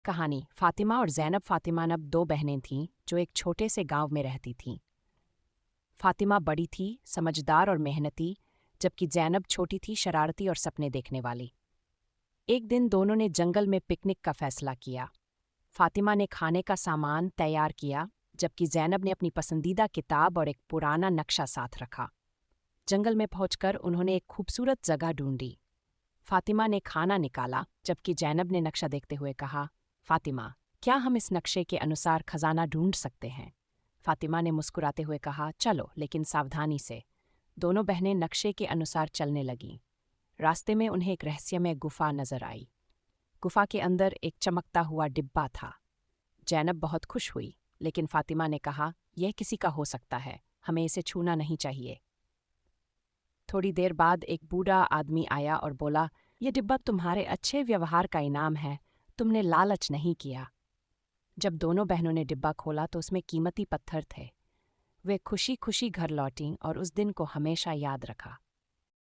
कहानी फातिमा और ज़ैनब। फातिमा नब दो बहनें थीं जो एक छोटे से गांव में रहती थीं। फातिमा बड़ी थी, समझदार और मेहनती, जबकि ज़ैनब छोटी थी, शरारती और सपने देखने वाली। एक दिन दोनों ने जंगल में पिकनिक का फैसला किया। फातिमा ने खाने का सामान तैयार किया, जबकि ज़ैनब ने अपनी पसंदीदा किताब और एक पुराना नक्शा साथ रखा। जंगल में पहुंचकर उन्होंने एक खूबसूरत जगह ढूंढी। फातिमा ने खाना निकाला, जबकि ज़ैनब ने नक्शा देखते हुए कहा, फातिमा, क्या हम इस नक्शे के अनुसार खजाना ढूंढ सकते हैं? फातिमा ने मुस्कुराते हुए कहा, चलो, लेकिन सावधानी से। दोनों बहनें नक्शे के अनुसार चलने लगीं। रास्ते में उन्हें एक रहस्यमय गुफा नजर आई। गुफा के अंदर एक चमकता हुआ डिब्बा था। ज़ैनब बहुत खुश हुई, लेकिन फातिमा ने कहा, यह किसी का हो सकता है, हमें इसे छूना नहीं चाहिए। थोड़ी देर बाद एक बूढ़ा आदमी आया और बोला, यह डिब्बा तुम्हारे अच्छे व्यवहार का इनाम है, तुमने लालच नहीं किया। जब दोनों बहनों ने डिब्बा खोला तो उसमें कीमती पत्थर थे। वे खुशी खुशी घर लौटीं और उस दिन को हमेशा याद रखा।